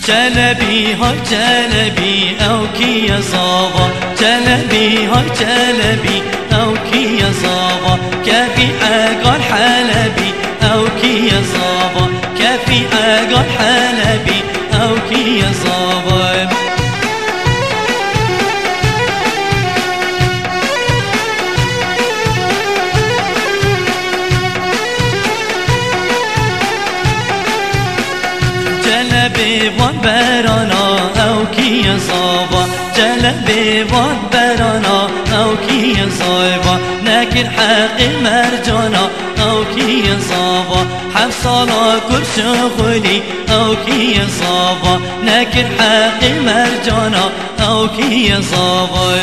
جلبی های جلبی او کی زاوا جلبی های جلبی او کی زاوا کفی اگال حلبی او کی زاوا کفی اگال حلبی او کی زاوا جلبی وان برانا او کی زاوا جلبی وان برانا او کی زاوا نکر حق مرجانا او کی زاوا حفصالا کل شغلی او کی زاوا نکر حق مرجانا او کی زاوا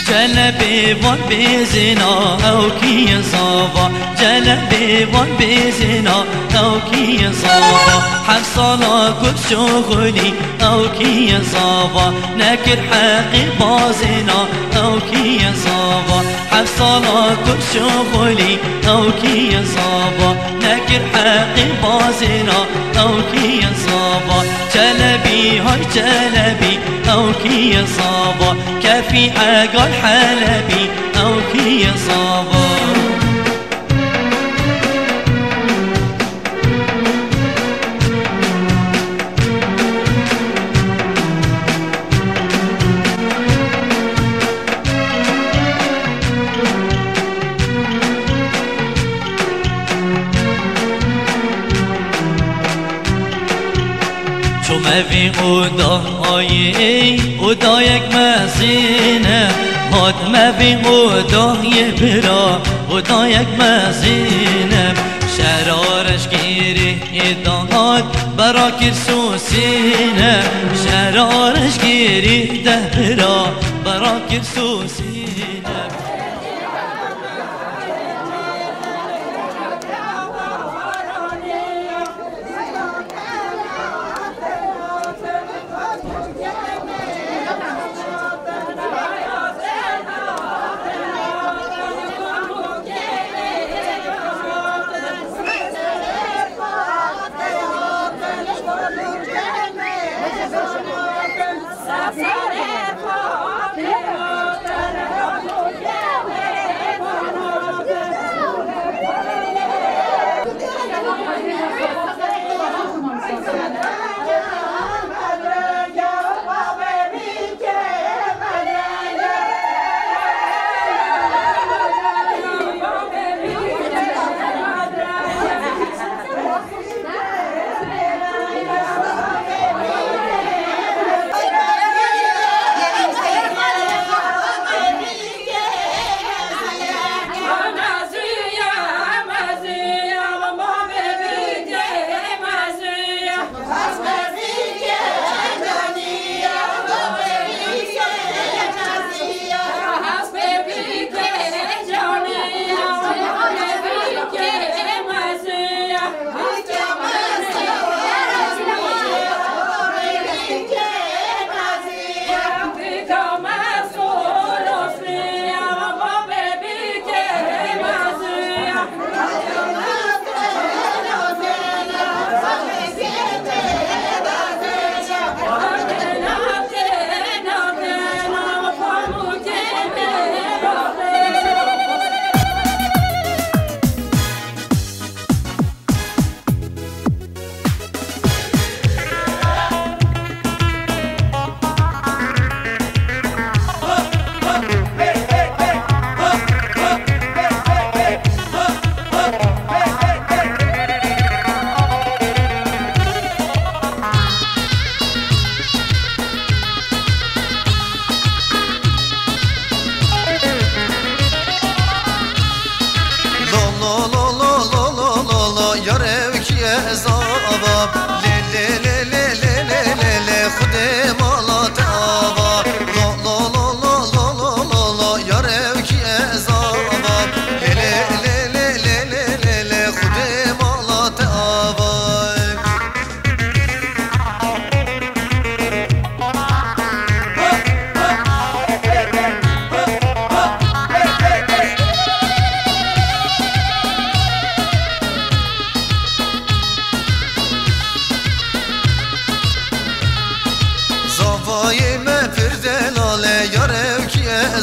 جلبی وان بزنا او کی زاوا جلبی وان بزنا او کی زاوا حفصالا کل شغلی او کی زاوا نکر حق بازنا او کی زاوا حفصالا کل شغلی او کی زاوا نکر حق بازنا او کی زاوا جلبی های جلبی او کی زاوا کفی اگال حلبی او کی زاوا مفی اودا آیه اودا یک مزینه هات مفی اودا یه برا اودا یک مزینه شرارش گیری ادهات برا کرسوسینه شرارش گیری ده برا برا کرسوسینه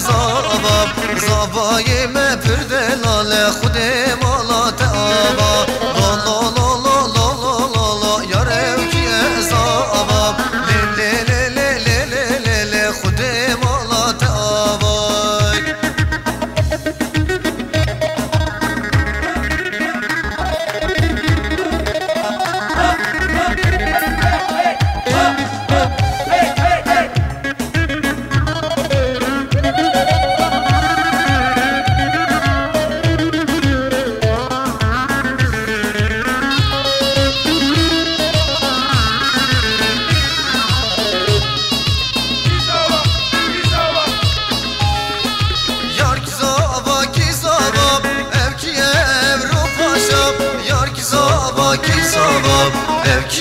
زابا زابای ما پردلال خود مالات آبا لا لا لا لا لا لا لا لا یاره کی زابا لی لی لی لی لی لی لی خود مالات آبا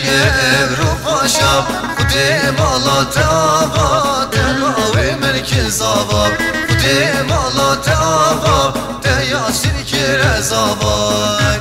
ev rufaşam Kudim Allah teava Tenavi merkez ava Kudim Allah teava Deyasir kirez avay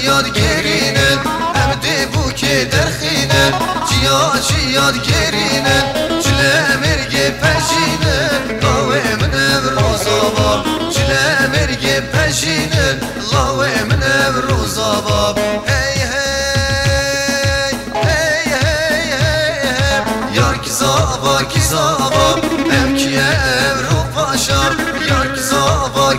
Yad gerinen Emdi bu ki derxinen Yad gerinen Çilemirge peşinen Lavem nevrozava Çilemirge peşinen Lavem nevrozava Hey hey Hey hey hey hey Yar ki zava Emkiye evrupaşam Yar ki zava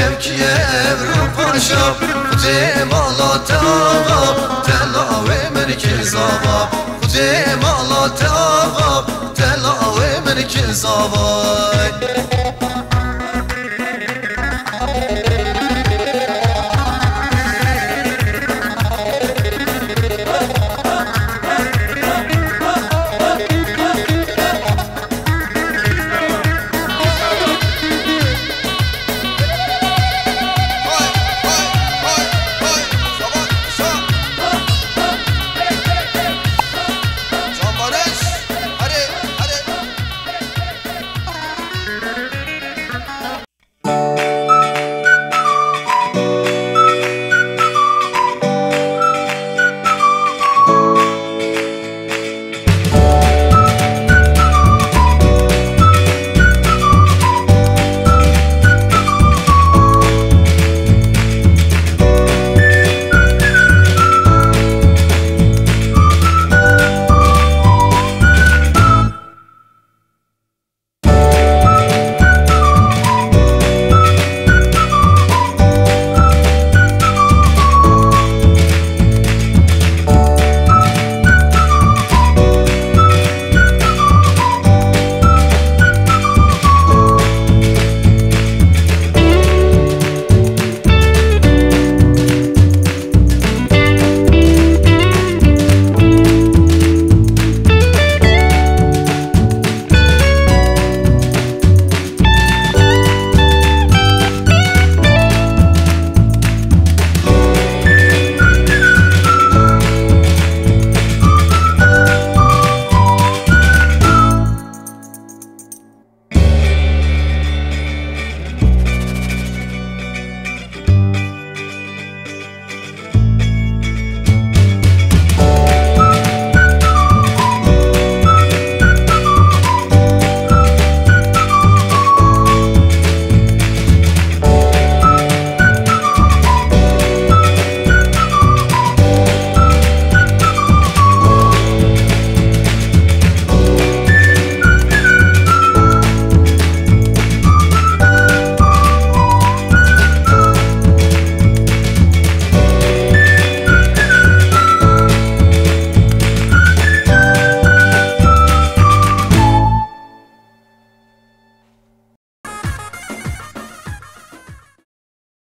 Emkiye evrupaşam Kudim Allah teava Telavi merkez ava Kudim Allah teava Telavi merkez ava